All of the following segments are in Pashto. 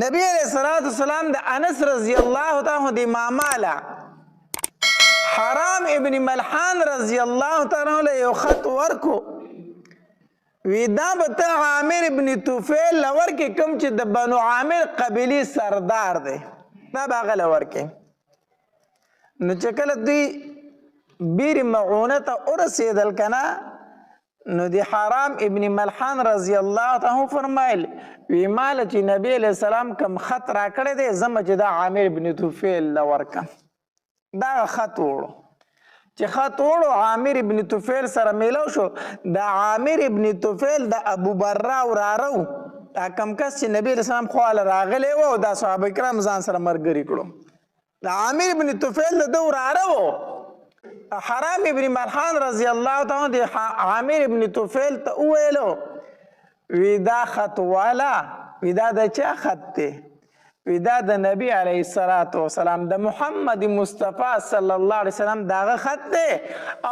نبی علیہ الصلوۃ والسلام د انس رضی الله تعالی د مامالا حرام ابن ملحان رضی الله تعالی له یو خط ورکو وی دا به ته عامر ابن طفیل لورکې کوم چې د بنو عامر قبیلې سردار دی دا به هغه لورکې نو چې کله دوی بیر معونه ته ورسېدل که نه نو د حرام ابن ملحان رضی الله تعالی فرمایل وی ماله چې نبی علیہ السلام کم خط راکړی دی زمه چې دا عامر ابن طفیل له ورکم دا خط وړو چې خط وړو عامر ابن طفیل سره میلو شو دا عامر ابن طفیل د ابو برا وراره دا کم کس چې نبی علیہ السلام خواله راغلی و دا صحابه کرام ځان سره ملګري کړو دا عامر ابن طفیل د ده وراره و حرام ابن ملحان رضی الله تعالی د عامر ابن طفیل ته وویلو وی دا خط والا وی دا د چا خط دی وی دا د نبی علیه الصلاة والسلام د محمد مصطفی صلی الله علیه وسلم داغه خط دی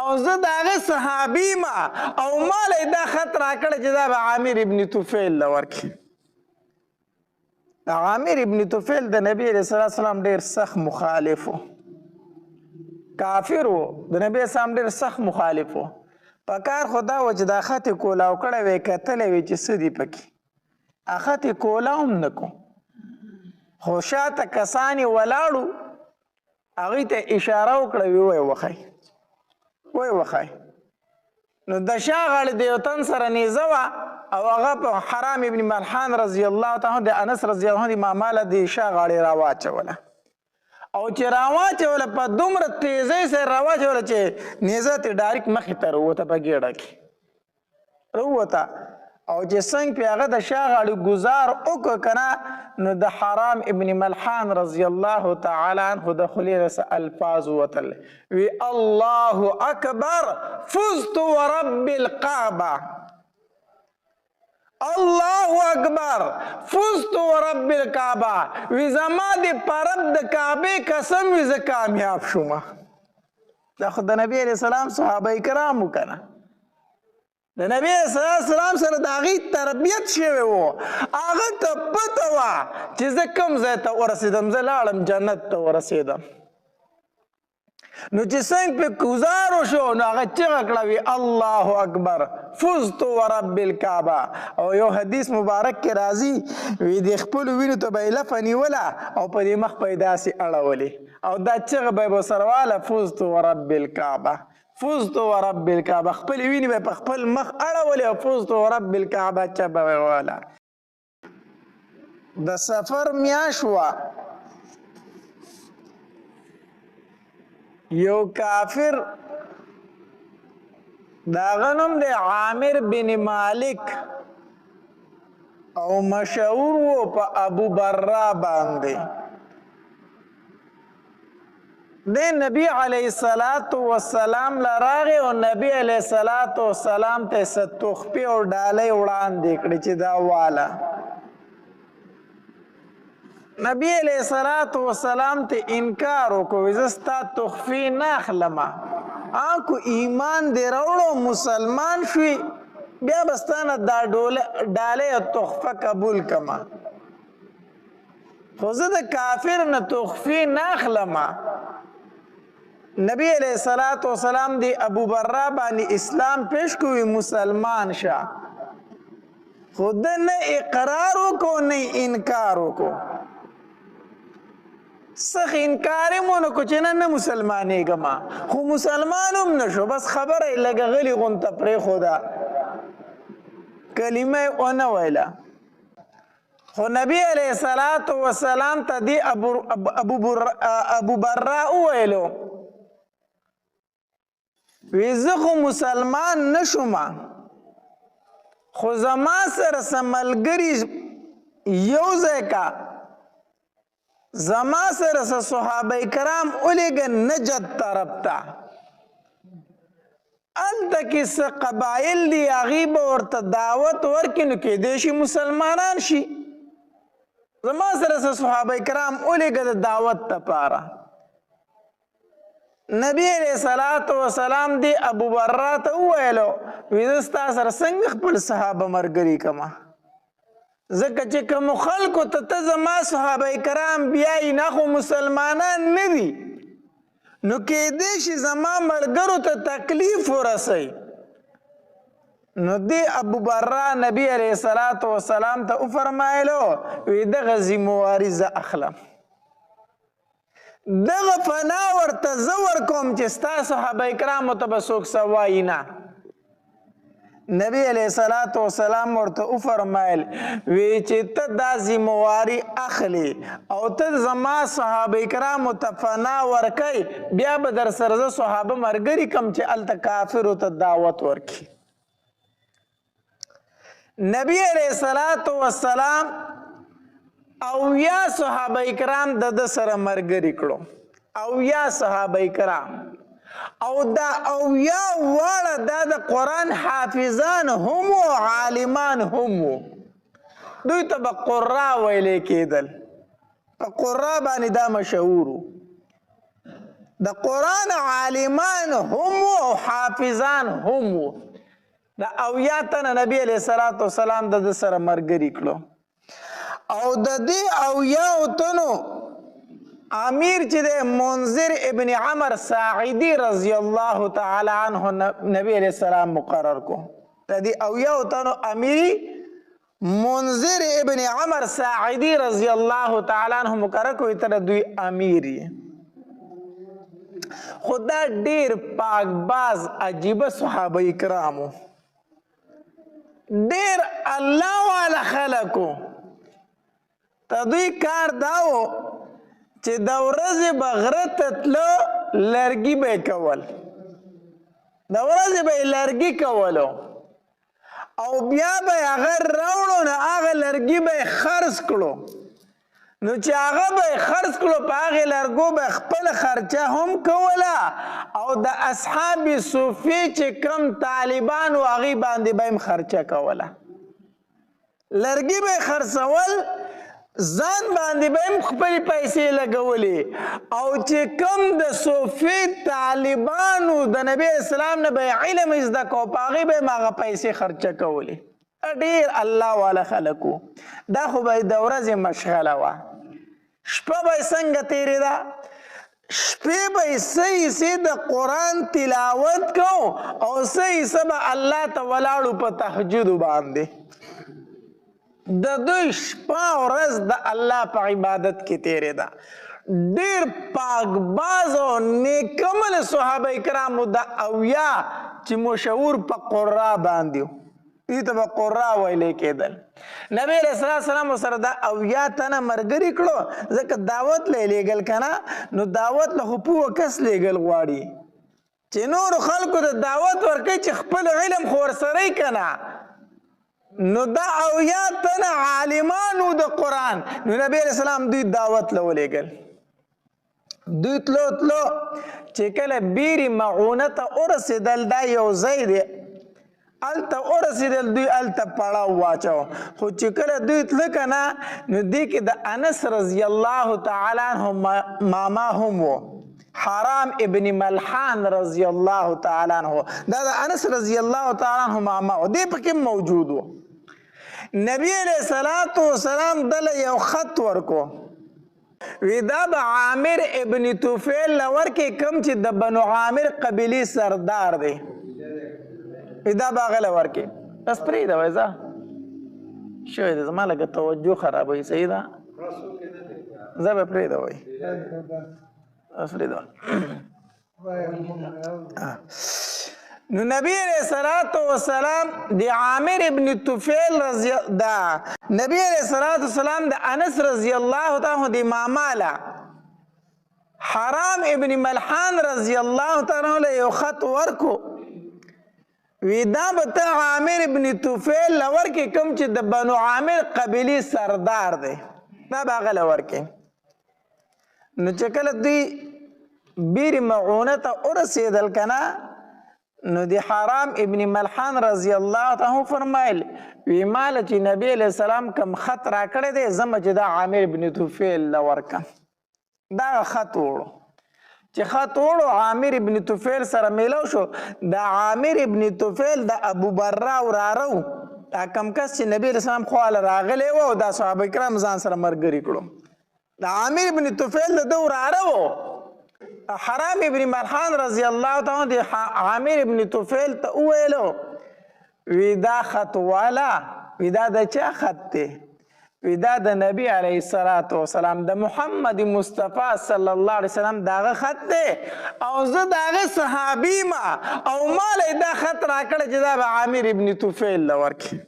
او زه داغه صحابي ما او مال دا خط راکړه چې دا به عامر ابن طفیل له ورکړي عامر ابن طفیل د نبی علیه الصلاة والسلام ډېر سخت مخالف و کافر و د نبی اسلام ډېر سخت مخالف و په کار خو دا و چې دا خط یې کولاو کړی وی کتلی وی چې څه دي پکې خط یې کولاو هم نه کو خو شاته کسان یې ولاړو هغوی ته اشاره وکړه وی وښئ وی وښئ نو د شا غاړې د یو تن سره نیزه وه او هغه په حرام ابن ملحان رضی الله تعالی د انس رضی الله عنه ماماله د شا غاړې راواچوله او چې راواچوله په دومره تیزۍ سره راواچوله چې نیزه ترې ډایرکټ مخې ته راووته په ګېډه کې راووته او چې څنګه پې هغه د شا غاړې ګزار وکړه که نه نو د حرام ابن ملحان رضی الله تعالی عنه د خولې نه څه الفاظ ووتل وی الله اکبر فزت ورب الکعبه الله اکبر فزت ورب الکعبه وی زما د پرب د کعبې قسم وی زه کامیاب شوم دا خو د نبی علیه السلام صحابه کرامو که نه د نبی علیه السلام سره د هغې تربیت شوی و هغه ته پته وه چې زه کوم ځای ته ورسېدم زه لاړم جنت ته ورسېدم نو چې څنګه پې ګزار وشو نو هغه چغه کړه وي الله اکبر فزت ورب الکعبه او یو حدیث مبارک کې راځي وي د خپلو وینو ته به یې لفه نیوله او په دې مخ به یې داسې اړولې او دا چغه به یې به سره واله فزت ورب الکعبه فزت ورب الکعبه خپلې وینې به په خپل مخ اړولې او فزت ورب الکعبه چغه به یې واله د سفر میاشت وه یو کافر داغه نوم دی عامر بن مالک او مشهور و په ابو برا باندې د نبی علیه الصلاة والسلام لراغه او نبی علیه الصلاة والسلام ته څه تحفې او ډالۍ وړاندې کړې چې دا واله نبی علیہ الصلوۃ والسلام ته انکار وکړو زه ستا تحفې نه اخلم کو ایمان دې راوړو مسلمان شوي بیا به ستا نه دا ډالۍ او تحفه قبول کړم خو زه د کافر نه تحفې نه اخلم نبی علیہ الصلوۃ والسلام دی ابو برا باندې اسلام پیش کوي مسلمان شه خود نه اقرار وکړو نه انکار وکړو سخ انکار مونږ کو چې نه مسلمانېږم خو مسلمان هم نشو بس خبره یې لږه غلي غونته پرېښوده کلمه یې ونه ویله خو نبی علیه الصلاة والسلام ته دې ابو برا وویلو وی زه خو مسلمان نشوم خو زما سره څه ملګري یو ځای کا زما سره څه صحابه کرام ولیږه نجد طرف ته هلته کې څه قبایل دي هغې به ورته دعوت ورکړي نو کیدای شي مسلمانان شي زما سره څه صحابه کرام ولیږه د دعوت دپاره نبی علیہ الصلوۃ والسلام دی ابو برا ته وویلو وی زه ستا سره څنګه خپل صحابه ملګري کړمه ځکه چې کوم خلکو ته زما صحابه کرام بیایي نه خو مسلمانان نه دي نو کېدای شي زما ملګرو ته تکلیف ورسوي نو دی ابو برا نبی علیه الصلاة والسلام ته وفرمایلو وی دغه ذمواري زه اخلم دغه فنا ورته زه ورکوم چې ستا صحابه کرامو ته به څوک څه وایي نه نبی علیہ الصلوۃ والسلام ورته وفرمایل وی چې ته دا ذمواري اخلي او ته زما صحابه کرامو ته فنا ورکي بیا به در سره صحابه مرګري کم چې الته کافرو ته دعوت ورکي نبی علیہ الصلوۃ والسلام او یا صحابه کرام د سره مرګري کړو او یا صحابه کرام او دا او یا واړه دا د قرآن حافظان هم و عالمان هم و دوی ته به قرا ویلې کېدل په قرا باندې دا مشهور د قرآن عالمان هم و حافظان هم و دا او یا تنه نبی علیہ الصلوۃ والسلام د سره مرګري کړو او د دې او یا تنو امیر چې د منذر ابن عمر ساعدی رضی الله تعالی عنه نبی علیہ السلام مقرر کو د دې او یا تنو امیر منذر ابن عمر ساعدی رضی الله تعالی عنه مقرر کو تر دوی امیر خدا ډیر پاک باز عجیب صحابه کرامو ډیر الله والا خلقو ته دوی کار داو چې د ورځې به غره ته تلو لرګي به یې کول د ورځې به یې لرګي کولو او بیا به یې هغه راوړو نو هغه لرګي به یې خرڅ کړو نو چې هغه به یې خرڅ کړو په هغې لرګو به یې خپله خرچه هم کوله او د اصحاب صوفي چې کم طالبان و هغې باندې به یې خرچه کوله لرګي به یې خرڅول ځان باندې به هم خپلې پیسې لګولې او چې کوم د صوفي طالبانو د نبی اسلام نه به علم زده کو په هغې به هم هغه پیسې خرچه کولې ډېر الله والا خلکو دا خو به د ورځې مشغله وه شپه به یې څنګه تېرېده شپې به یې څه حصې د قرآن تلاوت کو او څه حصه به الله ته ولاړو په تهجدو باندې د دوی شپه ورځ د الله په عبادت کې تېرېده ډېر پاک باز او نیکمل صحابه کرامو د اویا چې مشهور په قرا باندې دوی ته به قرا ویلې کېدل نبی علیه السلام سره د اویا تنه مرګري کړو ځکه دعوت له لېږل که نه نو دعوت له خو پوه کس لېږل غواړي چې نورو خلکو ته دعوت ورکوي چې خپل علم خو ورسره یې که نه نو دا اویا تنه عالمانو د قرآن نو نبی علیہ السلام دوی دعوت له ولېږل دوی تلو چې کله بیري معونه ته ورسېدل دا یو ځای دی هلته ورسېدل دوی هلته پړاو واچو خو چې کله دوی تله که نه نو دې کې د انس رضی الله تعالی عنه ماما هم و حرام ابن ملحان رضی الله تعالی عنه دا د انس رضی الله تعالی عنه ماما و دې پکې موجود و نبی علیہ الصلوۃ والسلام دله یو خط ورکو وی دا به عامر ابن طفیل ورکې کوم چې د بنو عامر قبیلې سردار دی وی دا به هغه له ورکې بس پرېږده وایي ځه شوی دی زما لږه توجه خرابوي صحیح ده زه به پرېږده وایي نو نبی علیہ الصلوۃ والسلام دی عامر ابن طفیل رضی دا نبی علیہ الصلوۃ والسلام د انس رضی الله تعالی دی مامالا حرام ابن ملحان رضی الله تعالی یو خط ورکو وی دا به عامر ابن طفیل ورکې کوم چې د بنو عامر قبیلې سردار دی دا به هغه له ورکې نو چې کله دوی بیر معونه ته ورسېدل که نه نو د حرام ابن ملحان رضی الله تعالی فرمایل وی ماله چې نبی علیہ السلام کم خط راکړی دی زمه چې دا عامر ابن طفیل له ورکم دا خط وړو چې خط وړو عامر ابن طفیل سره میلاو شو د عامر ابن طفیل د ابو برا وراره دا کم کس چې نبی علیه السلام خواله راغلی و او دا صحابه کرام ځان سره ملګري کړو د عامر ابن طفیل د ده وراره و حرام ابن ملحان رضی الله تعالی د عامر ابن طفیل ته وویلو وی دا خط والا وی دا د چا خط دی وی دا د نبی علیه الصلاة والسلام د محمد مصطفی صلی الله علیه وسلم داغه خط دی او زه داغه صحابي ما او مال دا خط راکړه چې دا به عامر ابن طفیل له ورکړي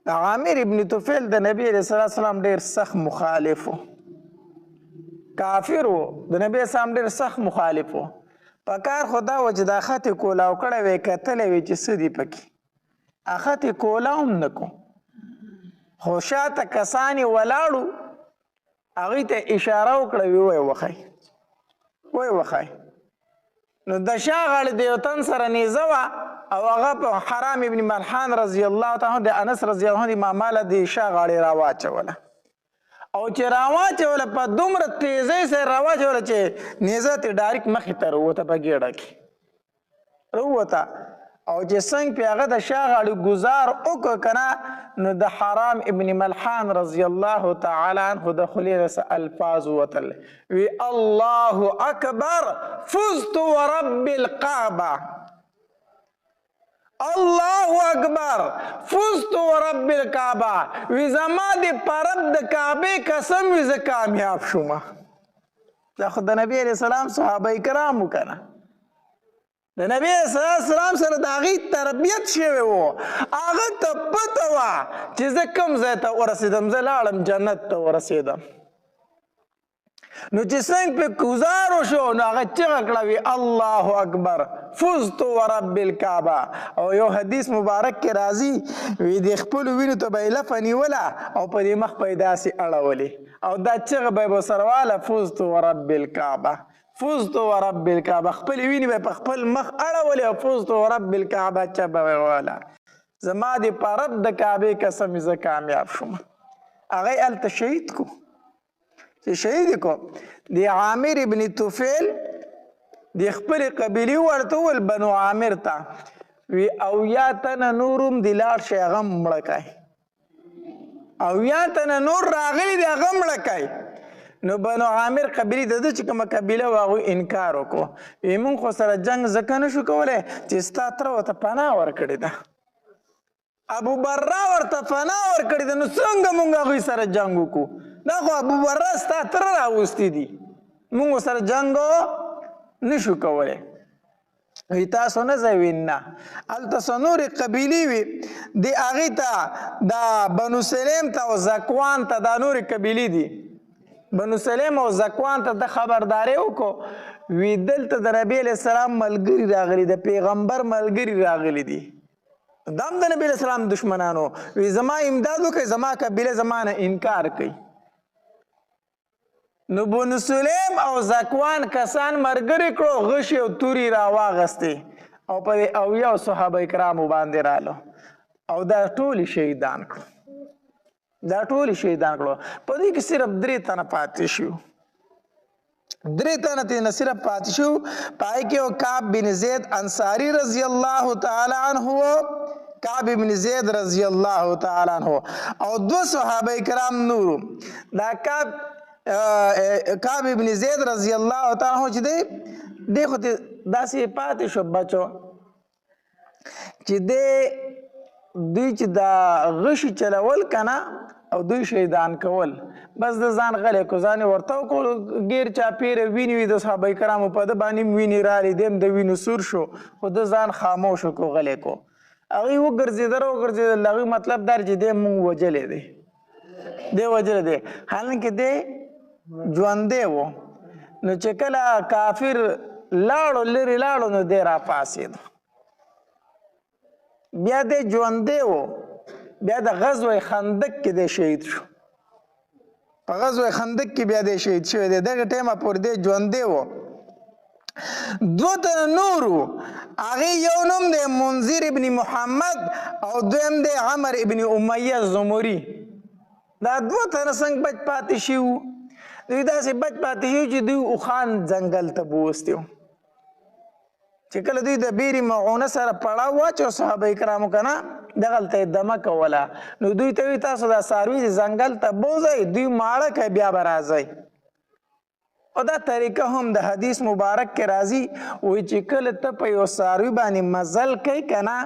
دا عامر ابن طفیل د نبی علیه الصلاة والسلام ډېر سخت مخالف و کافر و د نبی اسلام ډېر سخت مخالف و په کار خو دا و چې دا خط یې کولاو کړی وی کتلی وی چې څه دي پکې خط یې کولاو هم نه کو خو شاته کسان یې ولاړو هغوی ته اشاره وکړه وی وښی نو د شا غاړې د یو تن سره نیزه وه او هغه په حرام ابن ملحان رضی الله تعالی د انس رضی الله عنه ماماله د شا غاړې راواچوله او چې راواچوله په دومره تیزۍ سره راواچوله چې نیزه ترې ډایرکټ مخې ته راووته په ګېډه کې راووته او چې څنګه پې هغه د شا غاړې ګزار وکړه که نه نو د حرام ابن ملحان رضی الله تعالی عنه د خولې نه څه الفاظ ووتل وی الله اکبر فزت ورب الکعبه الله اکبر فزت ورب الکعبه وی زما د پرب د کعبې قسم وی زه کامیاب شوم دا خو د نبی علیه السلام صحابه کرامو که نه د نبی علیه السلام سره د هغې تربیت شوی و هغه ته پته وه چې زه کوم ځای ته ورسېدم زه لاړم جنت ته ورسېدم نو چې څنګه پې ګزار وشو نو هغه چغه کړه وي الله اکبر فزت ورب الکعبه او یو حدیث مبارک کې راځي وي د خپلو وینو ته به یې لفه نیوله او په دې مخ به یې داسې اړولې او دا چغه به یې به سره واله فزت ورب الکعبه فزت ورب الکعبه خپلې وینې به په خپل مخ اړولې او فزت ورب الکعبه چا به یې ویله زما د په رب د کعبې قسم زه کامیاب شوم هغه یې هلته شهید کو چې شهید کو د عامر ابن طفیل د خپلې قبیلې ورته وویل بنو عامر ته وی اویا تنه نور هم د لاړ شئ هغه هم مړه کئ اویا تنه نور راغلي دي هغه مړه کئ نو بنو عامر قبیلې د ده چې کومه قبیله وه هغوی انکار وکړو وی مونږ خو سره جنګ ځکه نشو کولی چې ستا تره ورته پناه ورکړې ده ابو برا ورته پناه ورکړې ده نو څنګه مونږ هغوی سره جنګ وکړو دا خو ابو برا ستا تره راوستی دي مونږ سره جنګ نشو کولی وی تاسو نه ځئ وی نه هلته څه نورې قبیلې وي د هغې ته دا بنو سلیم ته او زکوان ته دا نورې قبیلې دي بنو سلیم او زکوان ته د خبرداری وکړو وی دلته د نبی علیه السلام ملګري راغلي د پیغمبر ملګري راغلي دي دا هم د نبی علیه السلام دشمنانو وی زما امداد وکړئ زما قبیله زما نه انکار کوي نو بنو سلیم او زکوان کسان ملګري کړو غشي او توري راواغستې او په دې اویاو صحابه کرامو باندې رالو او دا ټولې شهیدان کړو دا ټولې شهیدان کړو په دې کې صرف 3 تنه پاتې شو 3 تنه ترې نه صرف پاتې شو په هغې کې یو کعب بن زید انصاري رضی الله تعالی عنه کعب بن زید رضی الله تعالی عنه او 2 صحابه کرام نورو دا کعب ابن زید رضی الله تعالی عنہ چې دی خو داسې پاتې شو بچو چې دوی چې دا غشي چلول که نه او دوی شهیدان کول بس د ځان غلی کو ځان یې ورته وکړو ګیر چاپېره وینې وي د صحابه کرامو په ده باندې وینې رالې دی هم د وینو سور شو خو د ځان خاموش کو غلی کو هغوی وګرځېدل هغوی مطلب دا چې دی مونږ وجلی دی وجلی دی حالانکې دی ژوندی و نو چې کله کافر لاړو لرې لاړو نو دی راپاڅېدو بیا دی ژوندی و بیا د غزوه خندق کې دی شهید شو په غزوه خندق کې بیا دی شهید شوی دی دغه ټایمه پورې دی ژوندی و 2 تنه نور وو هغې یو نوم دی منذر ابن محمد او دویم دی عمر ابن امیه زمري دا 2 تنه څنګه بچ پاتې شي وو دوی داسې بچ پاتې شي چې دوی اوښان ځنګل ته بوستي وو چې کله دوی د بیرې معونه سره پړاو واچو صحابه کرامو که نه دغلته یې دمه کوله. نو دوی ته وي تاسو دا څاروي د ځنګل ته بوځئ، دوی ماړه کوي بیا به راځئ. او دا طریقه هم د حدیث مبارک کې راځي، وایي چې کله ته په یو څاروي باندې مزل کوي که نه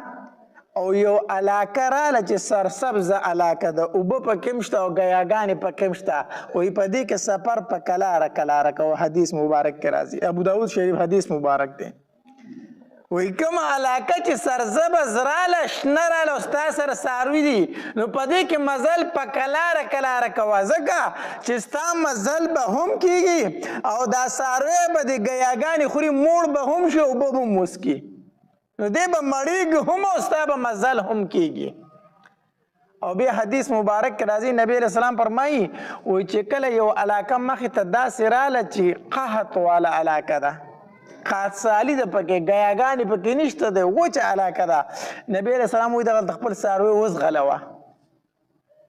او یو علاقه راله چې سرسبزه علاقه ده، اوبه پکې هم شته او ګیاګانې پکې هم شته، وایي په دې کې سفر په کلاره کلاره کوه. حدیث مبارک کې راځي، ابو داود شریف حدیث مبارک دی. وایي کومه علاقه چې سرسبز راله شنه راله او ستا سره څاروي دي، نو په دې کې مزل په کلاره کلاره کوه، ځکه چې ستا مزل به هم کېږي او دا څاروی به د ګیاګانې خوري، موړ به هم شي، اوبه به هم وڅکي، نو دی به مړېږي هم او ستا به مزل هم کېږي. او بیا حدیث مبارک کې راځي، نبی علیہ السلام فرمایي وایي چې کله یو علاقه مخې ته داسې راله چې قحط والا علاقه ده، خاصالي ده پکې، ګیاګانې پکې نشته ده، وچه علاقه ده، نبی علیہ السلام وایي دغلته خپل څاروی وځغلوه،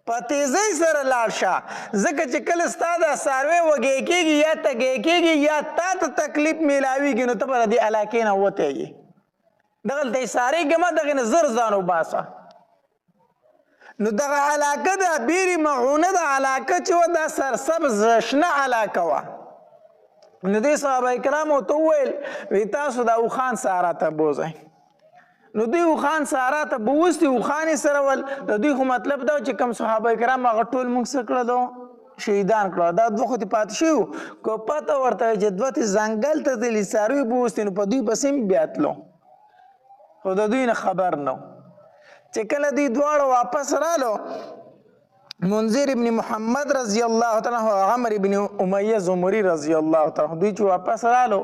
په تیزۍ سره لاړ شه، ځکه چې کله ستا دا څاروی وږی کېږي یا تږی کېږي یا تا ته تکلیف میلاویږي، نو ته به د دې علاقې نه وتېږي. دغلته یې څاریږي مه، دغې نه زر ځان وباسه. نو دغه علاقه ده بیرې مغونه ده علاقه چې وه دا سرسبز شنه علاقه وه. نو دې صحابه کرامو ته وویل وی تاسو دا اوښان صحرا ته بوځئ. نو دوی اوښان صحرا ته بوستي، اوښان یې سره ول. د دوی خو مطلب دا چې کوم صحابه کرام هغه ټول موږ څه کړلو، شهیدان کړو. دا دوه خو دې پاتې شوي وو، که پته ورته وي چې دوه تې ځنګل ته تللي څاروي بوستي، نو په دوی پسې هم بیا تلو، خو د دوی نه خبر نه و. چې کله دوی دواړه واپس رالو، منذر ابن محمد رضی الله تعالی عنہ، عمر ابن امیہ زمری رضی الله تعالی عنہ، دوی چې واپس رالو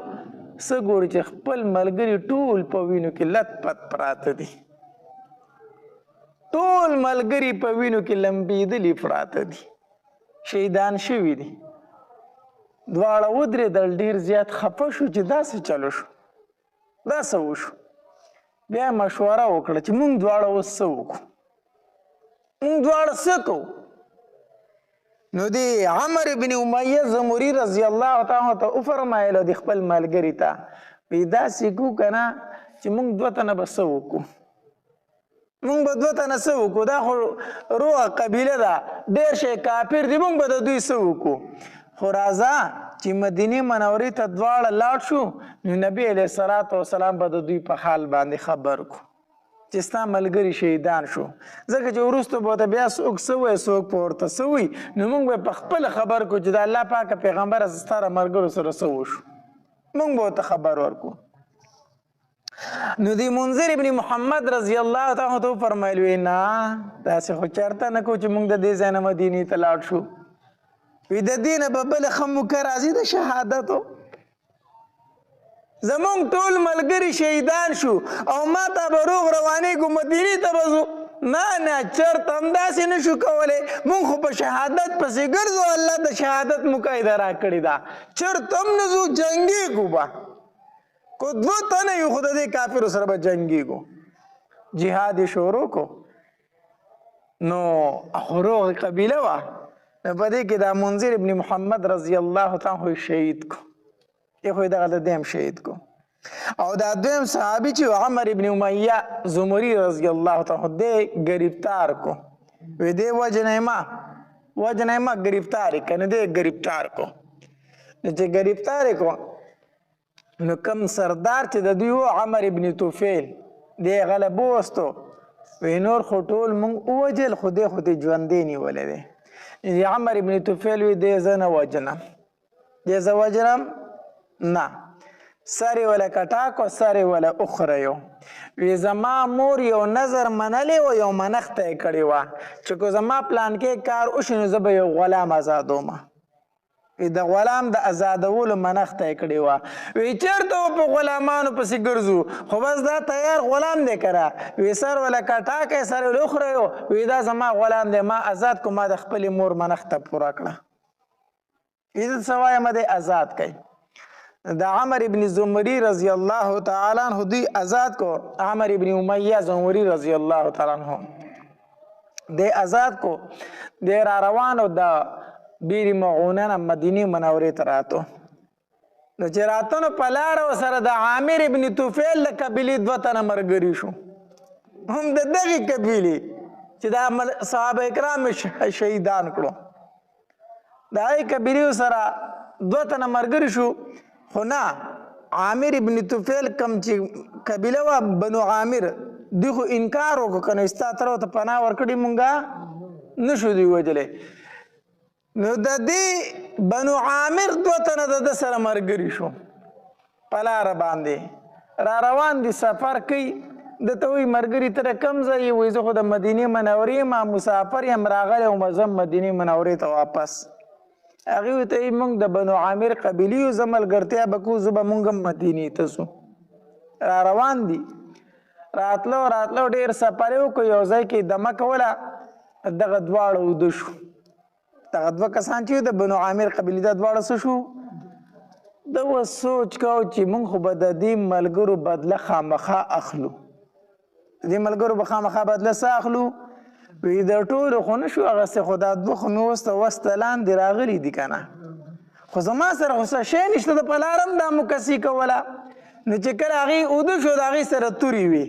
څه ګوري چې خپل ملګري ټول په وینو کې لت پت پراته دي، ټول ملګري په وینو کې لمبېدلي پراته دي، شهیدان شوي دي. دواړه ودرېدل، ډېر زیات خفه شو چې دا څه چلو شو، دا څه وشو. بیا مشوره وکړه چې موږ دواړه اوس څه وکړو، موږ دواړه څه کوو. نو دی عمر ابن امیہ زمری رضی الله تعالی ته وفرمایل د خپل ملګري ته، وی داسې کوو که نه چې موږ دوه تنه به څه وکړو، موږ به دوه تنه څه وکړو، دا خو روغه قبیله ده، ډېر شی کافر دي، موږ به د دوی څه وکړو. خو راځه چې مدینې منورې ته دواړه لاړ شو، نو نبي علیه الصلاة والسلام به د دوی په حال باندې خبر کو چې ستا ملګري شهیدان شو. ځکه چې وروسته به ورته بیا څوک څه وایي څوک په ورته څه وایي، نو موږ به په خپله خبر کړو چې د الله پاکه پیغمبره ستا له ملګرو سره څه وشو، موږ به ورته خبر ورکړو. نو دی منذر ابن محمد رضی الله تعالی عنہ فرمایل وی نه داسې خو چېرته نه کوو چې موږ د دې ځای نه مدینې ته لاړ شو. وی د دې نه به بله ښه موقع راځي د شهادتو، زمونږ ټول ملګري شهیدان شو او ما ته به روغ روانېږو مدینې ته به ځو. نه نه چېرته هم داسې نه شو کولی، مونږ خو په شهادت پسې ګرځو، الله د شهادت موقع یې را کړې ده، چېرته هم نه ځو، جنګېږو به، کو دوه تنه یو خو د دې کافرو سره به جنګېږو. جهاد یې شروع کو، نو روغ قبیله وه، نو په دې کې دا منذر ابن محمد رضی الله تعالی عنہ شهید کو، یې خو یې دغه د دیم شهید کو. او دا دویم صحابي چې عمر ابن امیہ زمری رضی الله تعالی عنہ دی گرفتار کو، وی دی وجنه ما گرفتار کنه دی گرفتار کو. نو چې گرفتار کو، نو کم سردار چې د دوی و عمر ابن طفیل دی غلبه وستو، وی نور خو ټول مونږ ووجل، خو دی خو دې ژوندی نیولی دی. عمر ابن طفیل وی دی زه نه وجنم، دی زه وجنم نه، سر یې وله کټاکو سر یې وله اخریو. وی زما مور یو نظر منلی و، یو منښته یې کړې وه چې که زما پلان کې کار وشي نو زه به یو غلام ازادومه. وی د غلام د ازادولو منښته یې کړې وه. وی چېرته و په غلامانو پسې ګرځو، خو بس دا تیار غلام دی که نه. وی سر وله کټاکی سر یې وله اخریو، وی دا زما غلام دی، ما آزاد کو، ما د خپلې مور منښته پوره کړه. وی زه څه وایم دی آزاد کوي. دا عمر ابن زمری رضی الله تعالی عنہ دوی آزاد کو، عمر ابن امیہ زمری رضی الله تعالی عنہ دی آزاد کو. دی را روانو د بیر معونه نه مدینې منورې ته راتو. نو چې راتو نو په لاره ورسره د عامر ابن طفیل د قبیلې دوه تنه ملګري شو. هم د دغې قبیلې چې دا صحابه کرام شهیدان کړو د هغې قبیلې سره 2 تنه ملګري شو خو نه عامر ابن طفیل کم چې قبیله وه بنو عامر دوی خو انکار وکړو که نه ستا تره ورته پناه ورکړي مونږه نشو دوی وجلی نو د دې بنو عامر 2 تنه د ده سره ملګري شو په لاره باندې را روان دي سفر کوي دته وایي ملګري ته د کوم ځای یې وایي زه خو د مدینې منورې یم مسافر یم راغلی وم زه مدینې منورې ته واپس هغې ورته وایي موږ د بنو عامر قبیلې یو زه ملګرتیا به کوو زه به موږ هم مدینې ته سو را روان دي راتلو ډېر سفر یې وکړو یو ځای کې دمه کوله دغه دواړه اوده شو دغه 2 کسان چې د بنو عامر قبیلې دا دواړه څه شو ده اوس سوچ کو چې موږ خو به د دې ملګرو بدله خامخا اخلو د دې ملګرو به خامخا بدله څه اخلو وی د ټولو خو نه شو اخیستی خو دا 2 خو مې وسته لاندې راغلي دي که نه خو زما سره خو څه شی نشته د په لاره هم دا مکسي کوله نو چې کله هغې اوده شو د هغې سره تورې وي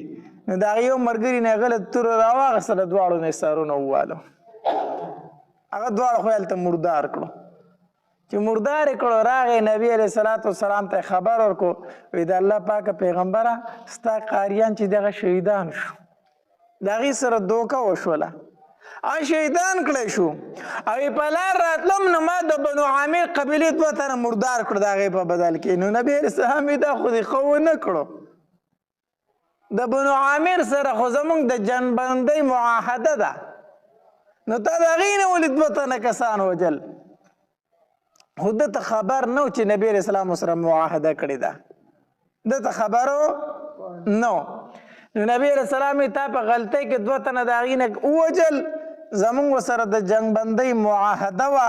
نو د هغې یو ملګري نه هغه له توره راواخېسته د دواړو نه یې سرونه ووالو هغه دواړه خو هلته مردار کړو چې مردار یې کړو راغی نبي علیه صلات وسلام ته خبر ورکړو وی د الله پاکه پیغمبره ستا قاریان چې دغه شهیدان شو د هغې سره دوکه وشوله او شهیدان کړی شو او په لار راتلم نو ما د بنو عامر قبیلې 2 تنه مردار کړو د هغې په بدل کې نو نبي علیه السلام یې دا خو دې ښه ونه کړو د بنو عامر سره خو زموږ د جنبندۍ معاهده ده نو تا د هغې نه ولې 2 تنه کسان وجل خو دته خبر نه و چې نبي علیه السلام سره معاهده کړې ده دته خبرو نو نبی علیه السلام یې تا په غلطۍ کې 2 تنه د هغې نه ووجل زمونږ سره د جنګ بندۍ معاهده وه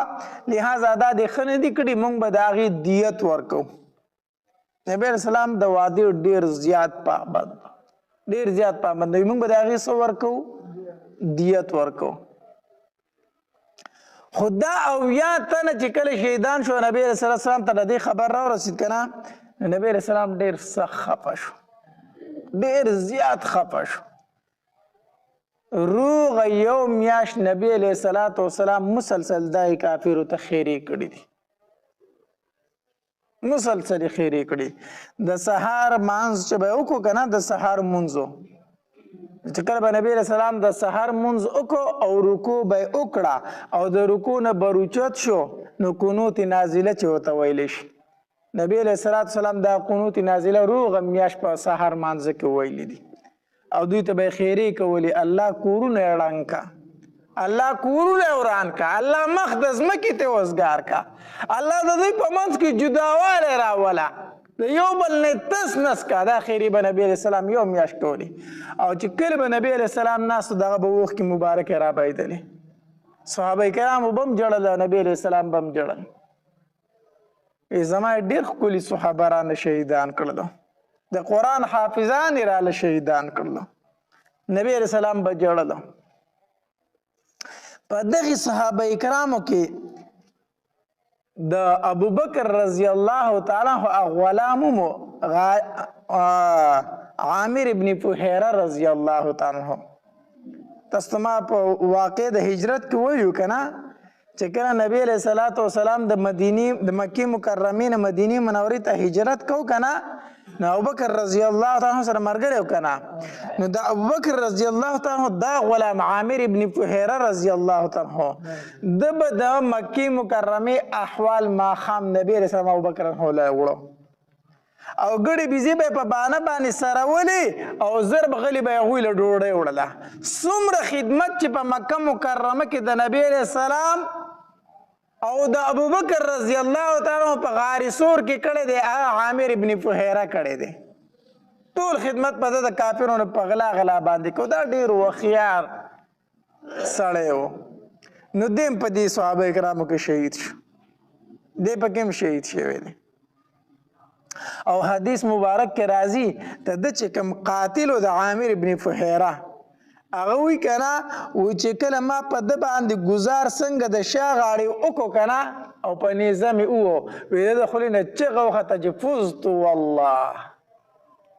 لهذا دا دې ښه نه دي کړي موږ به د هغې دیت ورکو نبی علیه السلام د وعدې ډېر زیات پابند دی موږ به د هغې څه ورکو دیت ورکو خو دا 80 تنه چې کله شهیدان شو نبی علیه السلام ته د دې خبر راورسېد که نه نبی علیه السلام ډېر سخت خفه شو ډېر زیات خفه شو روغ یو میاشت نبی علیه الصلاة والسلام مسلسل دای کافرو ته خیرې کړي دي مسلسل یې خیرې کړي د سهار مانځ چې به یې وکړو که نه د سهار مونځو چې کله به نبی علیه السلام د سهار مونځ وکړو او رکوع به یې وکړه او د رکوع نه به روچت شو نو قنوت نازله چې ورته ویلی شي نبی علیه السلام دا قنوت نازله روغه میاشت په سهار مانځه کې ویلي دي او دوی ته به یې خیرې کولې الله کورونه یې ړنګ کا الله کورونه یې وران کا الله مخ د ځمکې ته وزګار کا الله د دوی په منځ کې جداوالی راوله د یو بل نه تس نس کا دا خیرې به نبی علیه السلام یو میاشت کولې او چې کله به نبی علیه السلام ناستو دغه به اوښکې مبارکې رابهېدلې صحابه کرامو به هم ژړل او نبی علیه السلام به هم ژړل زما ډېر ښکلي صحابه رانه شهیدان کړلو د قرآن حافظان یې راله شهیدان کړلو نبی علیه السلام به ژړلو په دغې صحابه کرامو کې د ابوبکر رضی الله تعالی عنه غلام مو عامر ابن فهیره رضی الله تعالی عنه تاسو ته ما په واقع د هجرت کې ویلو که نه چې کله نبی علیه الصلاة والسلام د مکې مکرمې نه مدینې منورې ته هجرت کو که نه نو ابوبکر رضی الله تعالی عنه سره ملګری و که نه نو د ابوبکر رضی الله تعالی عنه دا غلام عامر ابن فهیره رضی الله تعالی عنه د به د مکې مکرمې احوال ماښام نبی علیه السلام ابوبکر رضی الله وړو او ګړې بیزې به یې په بانه باندې سرولې او زر به غلي به یې هغوی له ډوډۍ وړله څومره خدمت چې په مکه مکرمه کې د نبی علیه السلام او د ابوبکر رضی الله تعالی عنہ په غار سور کې کړی دی عامر ابن فهیره کړی دی ټول خدمت په د کافرونو په غلا باندې کو دا ډېر هوښیار سړی و نو دی هم په دې صحابه کرامو کې شهید شو دی پکې هم شهید شوی دی او حدیث مبارک کې راځي د ده چې کوم قاتل و د عامر ابن فهیره هغه وی کنه و چې کله ما په ده باندې ګزار څنګه د شا غاړې وکړو کنه او په نیزه مې ووه وی د خولې نه چغه وخته چې فزت والله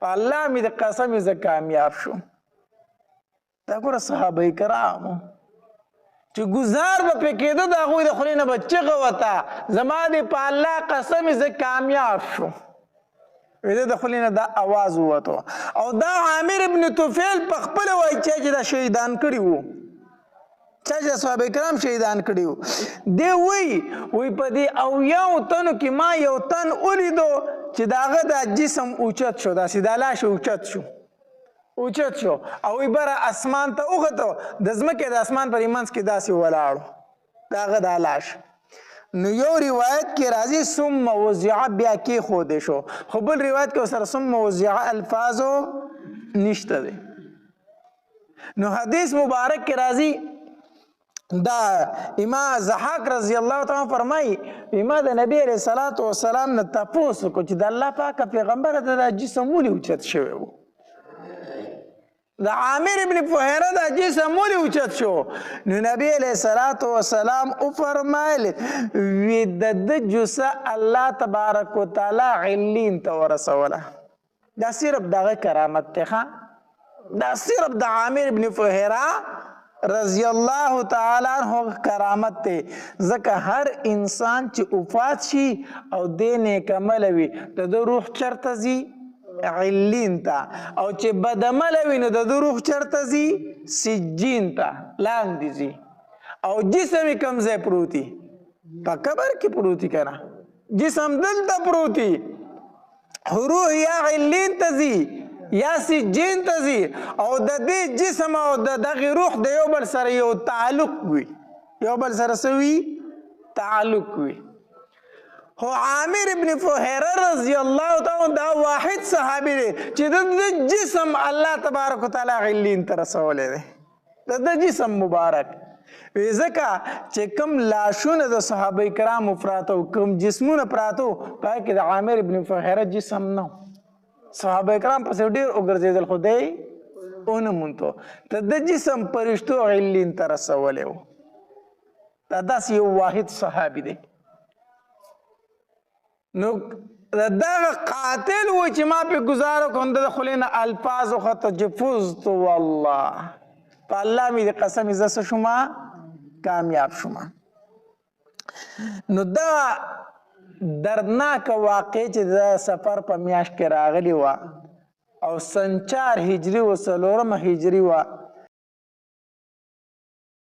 په الله مې د قسم زه کامیاب شوم دا ګوره صحابه کرامو چې ګزار به پې کېده د هغوی د خولې نه به چغه وته زما دې په الله قسم زه کامیاب شو د خولې نه دا اواز ووتو او دا عامر ابن طفیل په خپله وایي چې دا شهیدان کړي وو چا چې صحابه کرام شهیدان کړي وو دی وایي په دې اویاو تنو کې ما یو تن ولیدو چې د هغه دا جسم اوچت شو داسې دا لاش اوچت شو او وی بره اسمان ته وختو د ځمکې د اسمان پر منځ کې داسې ولاړو د هغه دا لاش نو یو روایت کې راځي ثم وضع بیا کې خوده شو خو بل روایت کې سره ثم وضع الفاظو نشته دی نو حدیث مبارک کې راځي دا امام زحاک رضی الله تعالی فرمایي ما د نبی علیہ الصلوۃ والسلام نه تاسو کو چې د الله پاک پیغمبر د جسم ولې اوچت شوی وو د عامر ابن فهیره د جسم ولې اوچت شو نو نبی علیہ الصلوۃ والسلام او فرمایل وی د جسه الله تبارک وتعالى علین ته ورسوله دا صرف دغه کرامت ته دا صرف د عامر ابن فهیره رضی الله تعالی عنہ کرامت ته ځکه هر انسان چې وفات شي او د نیک عمل وي د روح چرته ځي علین تا او چې بدعمل وي نو د روح چرته ځي سجین تا لاندې ځي او جسم کوم ځای پروتي په قبر کې پروتي کنه جسم دلته پروتي روح یا علین ته ځي یا سجین ته ځي او د دې جسم او د دغه روح د یو بل سره یو تعلق وي یو بل سره سوي تعلق وي هو عامر ابن فهیره رضی الله تعالی دا واحد صحابي دی چې د جسم الله تبارک وتعالى علین ته رسولې دی د جسم مبارک ځکه چې کوم لاشونه د صحابه کرام پراته کوم جسمونه پراته پای کې د عامر ابن فهیره جسم نه صحابه کرام پسې ډېر وګرځېدل خو دی ونه مونته د جسم پرشتو علین ته رسولې و دا داسې یو واحد صحابي دی نو دغه قاتل و چې ما په گزارو کوم د خلین الفاظ خط جفزت والله په الله می د قسم ز شما کامیاب شما نو دا دردناک واقع چې د سفر په میاشت کې راغلی و او سن 4 هجری و 3 هجری و